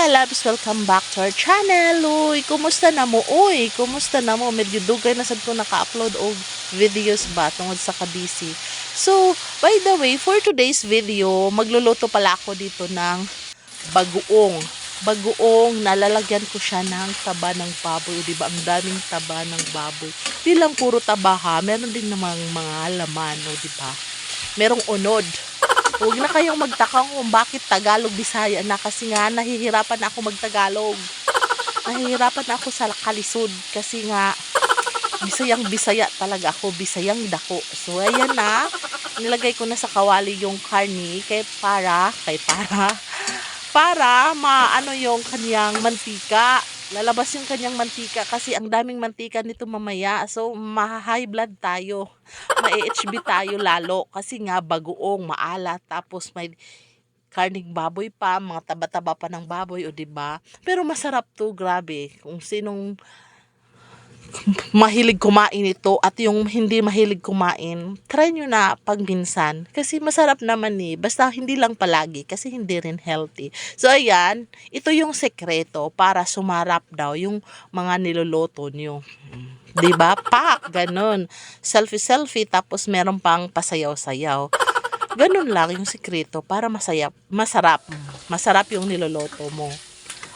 lalabs, welcome back to our channel. Uy, kumusta na mo? Uy, kumusta na mo? Medyo dugay na sad ko naka-upload og videos ba tungod sa kabisi. So, by the way, for today's video, magluluto pala ako dito ng bagoong. Bagoong, nalalagyan ko siya ng taba ng baboy. O, diba? Ang daming taba ng baboy. Di lang puro taba ha. Meron din namang mga laman. O, diba? Merong unod. Huwag na kayong magtaka kung bakit Tagalog, Bisaya na, kasi nga nahihirapan na ako magtagalog. Nahihirapan na ako sa kalisod kasi nga Bisayang Bisaya talaga ako, Bisayang dako. So ayan na, nilagay ko na sa kawali yung karni para maano yung kanyang mantika. Lalabas yung kanyang mantika kasi ang daming mantika nito mamaya. So, ma-high blood tayo. Ma-HB tayo lalo kasi nga bagoong, maalat. Tapos may karning baboy pa, mga taba-taba pa ng baboy, o diba? Pero masarap to, grabe. Kung sinong mahilig kumain ito at yung hindi mahilig kumain, try nyo na pag minsan kasi masarap naman basta hindi lang palagi kasi hindi rin healthy. So ayan, ito yung sekreto para sumarap daw yung mga niluluto nyo, diba? Pak, ganun, selfie tapos meron pang pasayaw-sayaw. Ganun lang yung sekreto para masarap yung niluluto mo.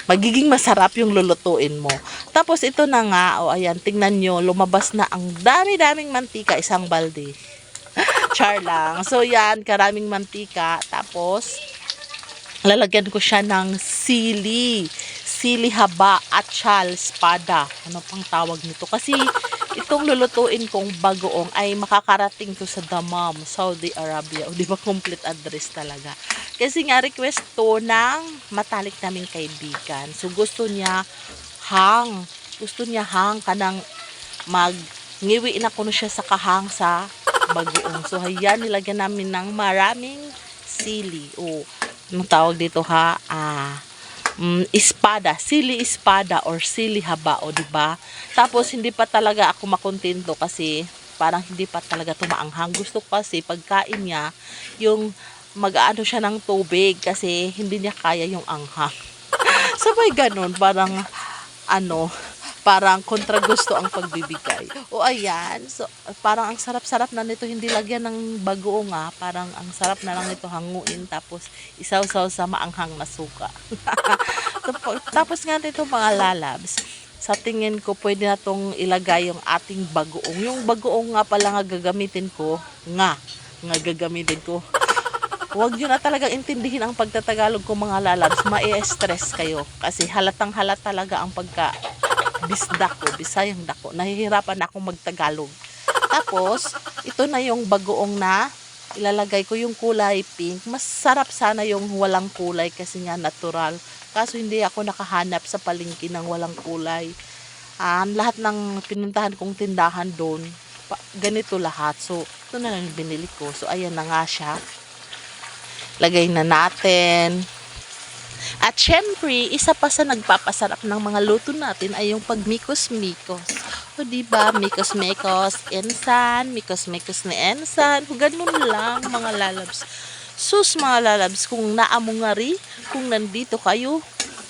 Magiging masarap yung lulutuin mo. Tapos ito na nga, o ayan, tingnan nyo, lumabas na ang dami-daming mantika, isang balde. Char lang. So yan, karaming mantika. Tapos, lalagyan ko siya ng sili haba at espada. Ano pang tawag nito? Kasi itong lulutuin kong bagoong ay makakarating to sa Dammam, Saudi Arabia. O di ba complete address talaga? Kasi nga request to ng matalik naming kaibigan. So gusto niya kanang ngiwi na kuno siya sa kahang sa bagoong. So ayan, nilagyan namin ng maraming sili. O anong tawag dito ha? Sili espada or sili haba, o diba? Tapos hindi pa talaga ako makontento kasi parang hindi pa talaga tumaanghang. Gusto ko kasi pagkain niya yung mag-aano siya ng tubig kasi hindi niya kaya yung anghang. Sabay ganun, parang kontra gusto ang pagbibigay. O ayan, so parang ang sarap-sarap na nito, hindi lagyan ng bagoong parang ang sarap na lang nito hanguin tapos isaw-saw sa maanghang na suka. Tapos nga nito mga lalabs, sa tingin ko pwede na tong ilagay yung ating bagoong. Yung bagoong nga pala nga gagamitin ko. Huwag nyo na talagang intindihin ang pagtatagalog ko mga lalabs. Ma-stress kayo. Kasi halatang halat talaga ang Bisayang dako. Nahihirapan na akong magtagalog. Tapos, ito na yung bagoong na ilalagay ko, yung kulay pink. Mas sarap sana yung walang kulay kasi nga natural. Kaso hindi ako nakahanap sa palengke ng walang kulay. Lahat ng pinuntahan kong tindahan doon, ganito lahat. So, ito na lang yung binili ko. So, ayan na nga siya. Lagay na natin. At syempre, isa pa sa nagpapasarap ng mga luto natin ay yung pagmikos-mikos. O diba, mikos-mikos, ensan, mikos-mikos na ensan. Ganun lang mga lalabs. Sus mga lalabs, kung naamungari, kung nandito kayo,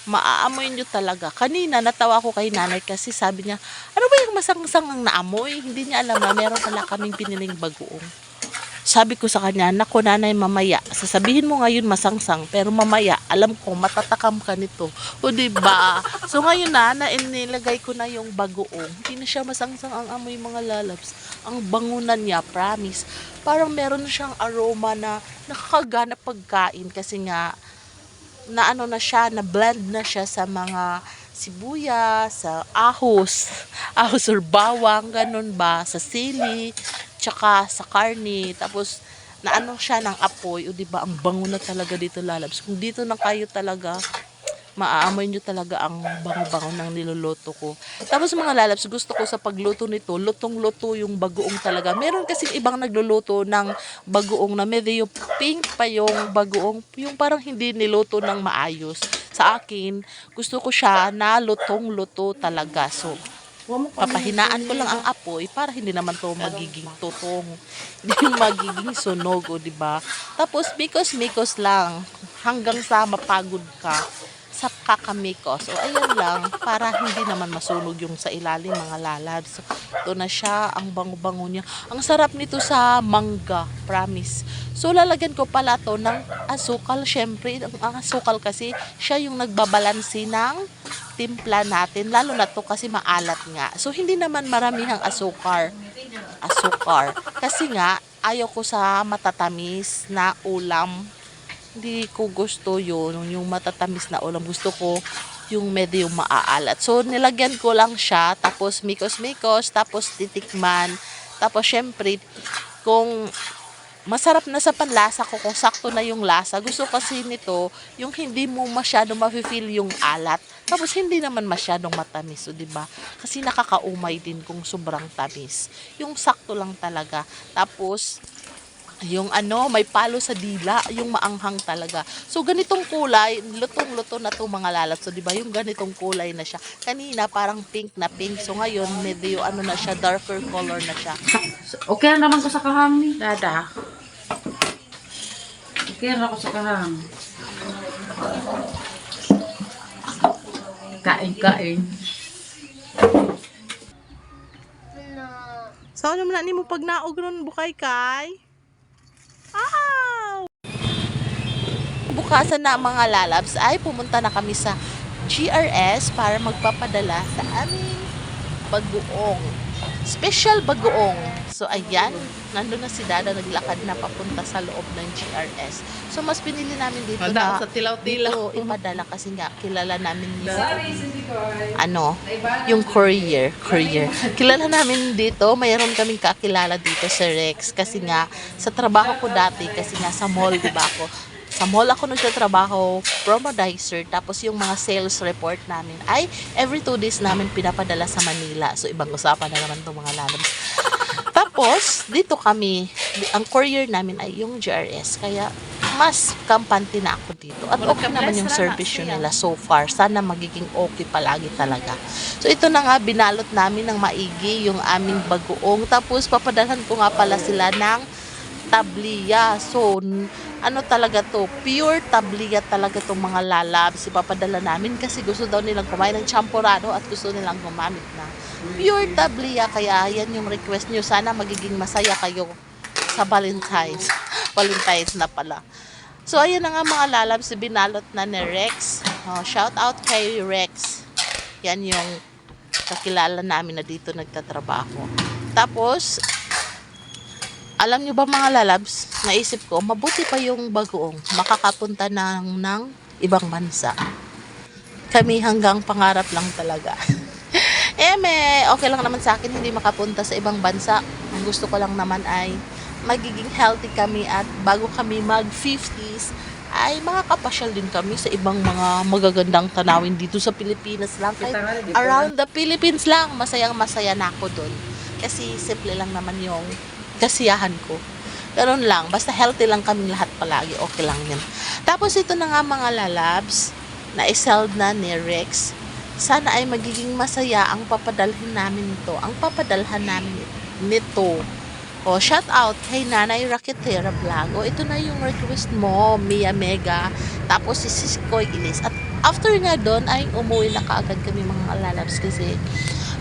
maaamoy nyo talaga. Kanina natawa ko kay nanay kasi sabi niya, ano ba yung masangsang ang naamoy? Hindi niya alam na meron pala kaming piniling bagoong. Sabi ko sa kanya, naku nanay, mamaya, sasabihin mo ngayon masangsang, pero mamaya, alam ko, matatakam ka nito. O diba? So ngayon nilagay ko na yung bagoong. Hindi na siya masangsang ang amoy mga lalabs. Ang bangunan niya, promise. Parang meron siyang aroma na nakakagana pagkain kasi nga, na blend na siya sa mga sibuyas, sa ahos or bawang, ganun ba, sa sili, tsaka sa karni, tapos siya ng apoy, o diba, ang bango na talaga dito lalabs. Kung dito na kayo talaga, maaamoy nyo talaga ang bango-bango ng niluluto ko. Tapos mga lalabs, gusto ko sa pagluto nito, lutong-luto yung bagoong talaga. Meron kasi ibang nagluluto ng bagoong na medyo pink pa yung bagoong, yung parang hindi niluto ng maayos. Sa akin, gusto ko siya na lutong-luto talaga. So, papahinaan ko lang ang apoy para hindi naman to magiging tutong, hindi magiging sunog, o diba? Tapos mikos-mikos lang hanggang sa mapagod ka sa kakamiko. So, ayan lang, para hindi naman masunog yung sa ilalim mga lalabs. So, ito na siya, ang bango-bango niya. Ang sarap nito sa mangga, promise. So, lalagyan ko pala to ng asukal. Syempre, ang asukal kasi, siya yung nagbabalansi ng timpla natin. Lalo na to kasi maalat nga. So, hindi naman maramihang asukar. Kasi nga, ayaw ko sa matatamis na ulam. Hindi ko gusto yun, yung matatamis na ulam. Gusto ko yung medyo maaalat. So, nilagyan ko lang siya, tapos mikos-mikos, tapos titikman. Tapos, syempre, kung masarap na sa panlasa ko, kung sakto na yung lasa. Gusto kasi nito, yung hindi mo masyadong mafe-feel yung alat. Tapos, hindi naman masyadong matamis, so, diba? Kasi nakakaumay din kung sobrang tamis. Yung sakto lang talaga. Tapos, yung may palo sa dila, yung maanghang talaga. So, ganitong kulay, lutong-luto na to mga lalat. So, di ba yung ganitong kulay na siya. Kanina, parang pink na pink. So, ngayon, medyo na siya, darker color na siya. Okay na naman ko sa kahang ni. Dada. Okay na ako sa kahang. Kain-kain. So, ano man ni mo pag naog ron bukay kay? Bukasan na mga lalabs ay pumunta na kami sa GRS para magpapadala sa aming bagoong. Special bagoong. So ayan, nandun na si Dada, naglakad na papunta sa loob ng GRS. So mas pinili namin dito na sa tilaw-tilaw. dito ipadala kasi nga kilala namin yung courier. Kilala namin dito, mayroon kaming kakilala dito sa Rex kasi nga sa trabaho ko dati, kasi nga sa mall, di ba ako? Sa mall ako nagtatrabaho, promodizer, tapos yung mga sales report namin ay every 2 days namin pinapadala sa Manila. So ibang usapan na naman itong mga lalabs. Tapos, dito kami, ang courier namin ay yung GRS. Kaya, mas kampante na ako dito. At okay naman yung service yun nila so far. Sana magiging okay palagi talaga. So, ito na nga, binalot namin ng maigi yung aming bagoong. Tapos, papadalhan ko nga pala sila ng tabliya. So, talaga to? Pure tabliya talaga itong mga lalabs. Ipapadala namin kasi gusto daw nilang kumain ng champurado at gusto nilang gumamit na pure tabliya. Kaya yan yung request nyo. Sana magiging masaya kayo sa Valentine's. Valentine's na pala. So, ayun na nga mga lalabs. Binalot na ni Rex. Shout out kay Rex. Yan yung kakilala namin na dito nagtatrabaho. Tapos, alam nyo ba mga lalabs, naisip ko, mabuti pa yung bagoong makakapunta ng ibang bansa. Kami hanggang pangarap lang talaga. Okay lang naman sa akin hindi makapunta sa ibang bansa. Ang gusto ko lang naman ay magiging healthy kami at bago kami mag-50s, ay makakapasyal din kami sa ibang mga magagandang tanawin dito sa Pilipinas lang. Around the Philippines lang, masayang-masaya na ako doon. Kasi simple lang naman yung kasiyahan ko. Ganun lang. Basta healthy lang kaming lahat palagi. Okay lang yan. Tapos ito na nga mga lalabs, na iseld na ni Rex. Sana ay magiging masaya ang papadalhin namin nito. Ang papadalhan namin nito. Shout out kay Nanay Raketera Vlog. Ito na yung request mo, Mia Mega. Tapos si Siskoy Ilis. At after nga doon ay umuwi na kaagad kami mga lalabs kasi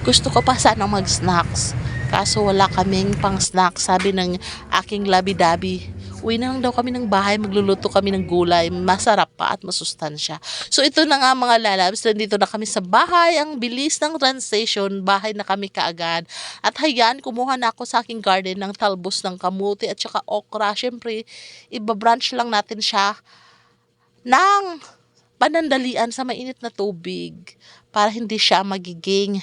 gusto ko pa sana mag-snacks. Kaso wala kaming pang snack. Sabi ng aking labi-dabi, uwi na lang daw kami ng bahay, magluluto kami ng gulay, masarap pa at masustansya. So ito na nga mga lalabs, nandito na kami sa bahay. Ang bilis ng transition, bahay na kami kaagad. At hayan, kumuha na ako sa aking garden ng talbos ng kamuti at saka okra. Syempre, ibabranch lang natin siya ng panandalian sa mainit na tubig para hindi siya magiging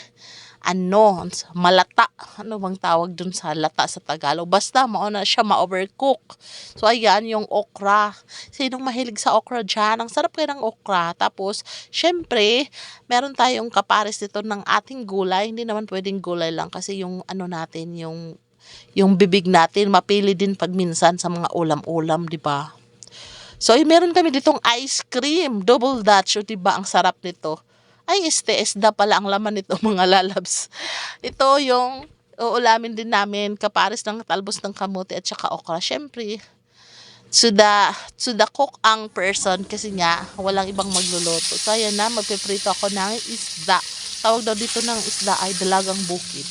malata. Ano bang tawag dun sa lata sa Tagalog? Basta, mauna siya ma-overcook. So, ayan, yung okra. Sinong mahilig sa okra dyan? Ang sarap kayo ng okra. Tapos, syempre, meron tayong kapares dito ng ating gulay. Hindi naman pwedeng gulay lang kasi yung natin, yung bibig natin, mapili din pag minsan sa mga ulam-ulam, di ba? So, meron kami ditong ice cream. Double Dutch. O, di ba? Ang sarap nito. Ay, isda pala ang laman nito mga lalabs. Ito yung uulamin din namin, kapares ng talbos ng kamote at saka okra. Syempre, to the cook ang person kasi nga walang ibang magluluto. So ayan na, magpiprito ako ng isda. Tawag daw dito ng isda ay dalagang bukid.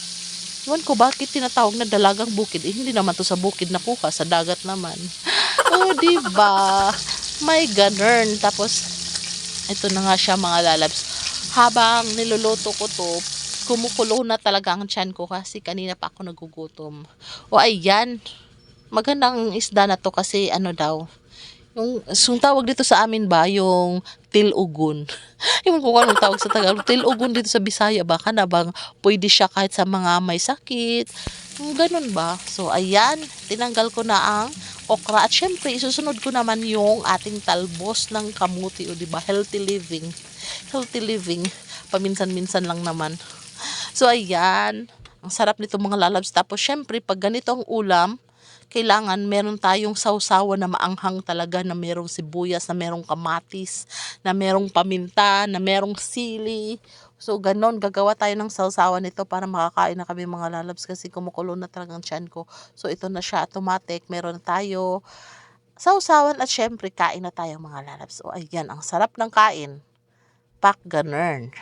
Iwan ko bakit tinatawag na dalagang bukid. Eh, hindi naman to sa bukid nakuha, sa dagat naman. Oh, diba? May ganun. Tapos, ito na nga siya mga lalabs. Habang niluluto ko to, kumukulo na talaga ang tiyan ko kasi kanina pa ako nagugutom. O ayan, magandang isda na to kasi ano daw, yung tawag dito sa amin ba, yung tilugon. Ewan ko kung anong tawag sa Tagalog. Tilugon dito sa Bisaya, baka na bang pwede siya kahit sa mga may sakit. Ganun ba? So, ayan, tinanggal ko na ang okra. At syempre, isusunod ko naman yung ating talbos ng kamuti. O, diba? Healthy living. Healthy living. Paminsan-minsan lang naman. So, ayan. Ang sarap nito mga lalabs. Tapos, syempre, pag ganito ang ulam, kailangan meron tayong sausawan na maanghang talaga, na merong sibuyas, na merong kamatis, na merong paminta, na merong sili. So, ganon, gagawa tayo ng sausawan nito para makakain na kami mga lalabs kasi kumukulo na talagang tiyan ko. So, ito na siya, automatic. Meron na tayo sausawan at syempre, kain na tayo mga lalabs. So, ayan, ang sarap ng kain. Pak, ganon.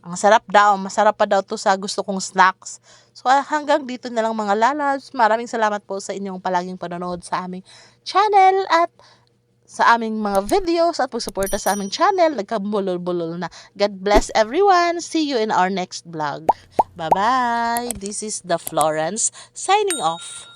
Ang sarap daw, masarap pa daw to sa gusto kong snacks. So hanggang dito na lang mga lalabs. Maraming salamat po sa inyong palaging panonood sa aming channel at sa aming mga videos at pagsuporta sa aming channel. Nagkabulol-bulol na. God bless everyone. See you in our next vlog. Bye-bye. This is the Florence signing off.